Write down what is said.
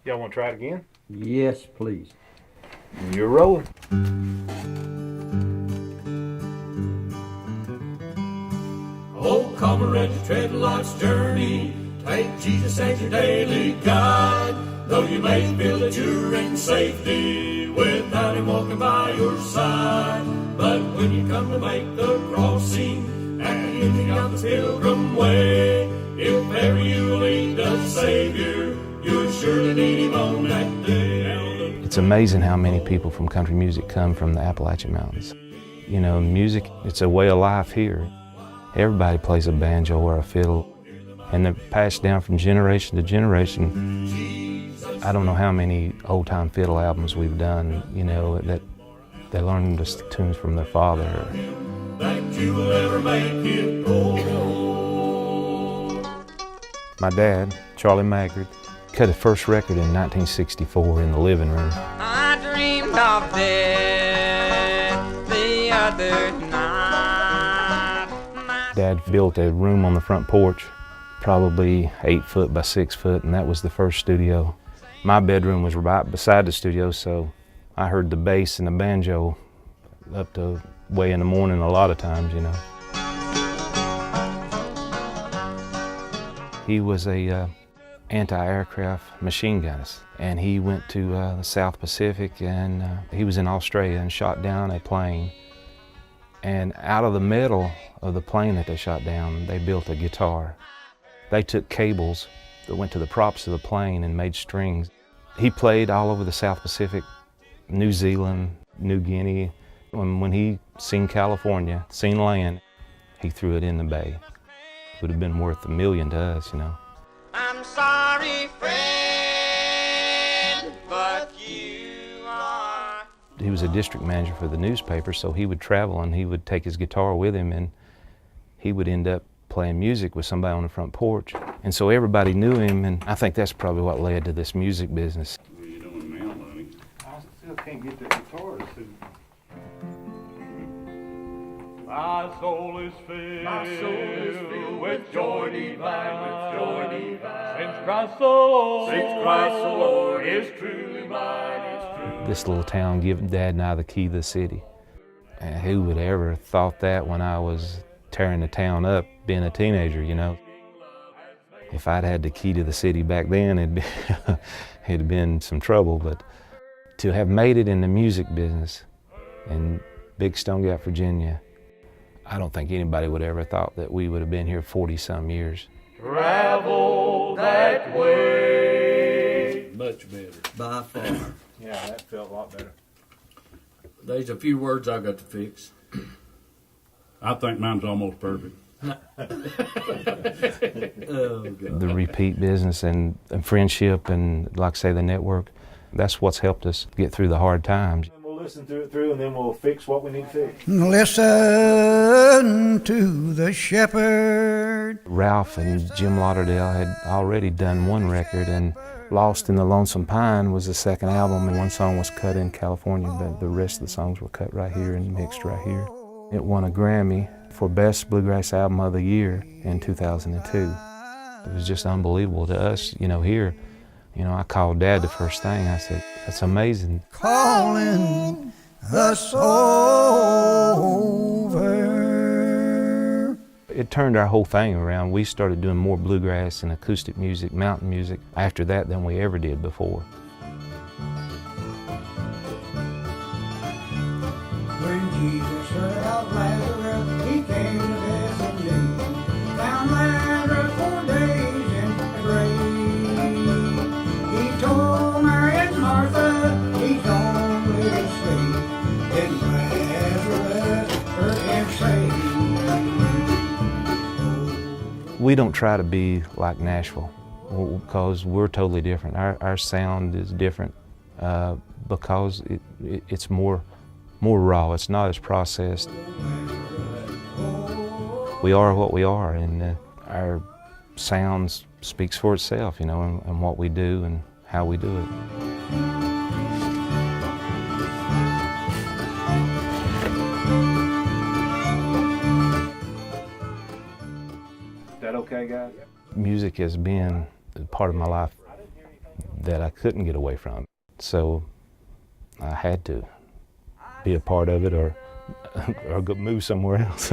Y'all want to try it again? Yes, please. You're rolling. Oh, comrade, you tread life's journey. Take Jesus as your daily guide. Though you may feel that you're in safety without him walking by your side. But when you come to make the crossing at the ending of the pilgrim way, if ever you will need the Savior, you'll surely need him on that day. It's amazing how many people from country music come from the Appalachian Mountains. You know, music, it's a way of life here. Everybody plays a banjo or a fiddle, and they're passed down from generation to generation. I don't know how many old-time fiddle albums we've done, you know, that they learn the tunes from their father. That you will ever make it gold. My dad, Charlie Maggard, cut his first record in 1964 in the living room. I dreamed of this the other night. Dad built a room on the front porch, probably 8 foot by 6 foot, and that was the first studio. My bedroom was right beside the studio, so I heard the bass and the banjo up to way in the morning a lot of times, you know. He was a anti-aircraft machine gunner, and he went to the South Pacific, and he was in Australia and shot down a plane. And out of the metal of the plane that they shot down, they built a guitar. They took cables that went to the props of the plane and made strings. He played all over the South Pacific, New Zealand, New Guinea. When he seen California, seen land, he threw it in the bay. It would have been worth $1 million to us, you know. I'm sorry, friend, but you are. He was a district manager for the newspaper, so he would travel and he would take his guitar with him, and he would end up playing music with somebody on the front porch. And so everybody knew him, and I think that's probably what led to this music business. What are you doing now, buddy? I still can't get the guitar to suit. My soul is filled with joy divine, with joy divine. Since Christ the Lord is truly mine, is true. This little town gave Dad and I the key to the city. And who would ever thought that when I was tearing the town up, being a teenager, you know? If I'd had the key to the city back then, it'd been some trouble, but to have made it in the music business in Big Stone Gap, Virginia, I don't think anybody would ever thought that we would have been here 40-some years. Travel that way. Much better. By far. Yeah, that felt a lot better. There's a few words I've got to fix. I think mine's almost perfect. Oh, God. The repeat business and friendship and, like I say, the network, that's what's helped us get through the hard times. We'll listen to it through and then we'll fix what we need to fix. Listen to the shepherd. Ralph and Jim Lauderdale had already done one record, and Lost in the Lonesome Pine was the second album, and one song was cut in California, but the rest of the songs were cut right here and mixed right here. It won a Grammy for Best Bluegrass Album of the Year in 2002. It was just unbelievable to us, you know, here. You know, I called Dad the first thing. I said, that's amazing. Calling us over. It turned our whole thing around. We started doing more bluegrass and acoustic music, mountain music, after that than we ever did before. When Jesus heard of Lazarus, he came to visit me. Found Lazarus 4 days in the grave. He told Mary and Martha he's only asleep. Then Lazarus heard him say, We don't try to be like Nashville because we're totally different. Our sound is different because it's more raw. It's not as processed. We are what we are, and our sound speaks for itself, you know, and what we do and how we do it. Is that okay, guys? Music has been a part of my life that I couldn't get away from. So I had to be a part of it or go move somewhere else.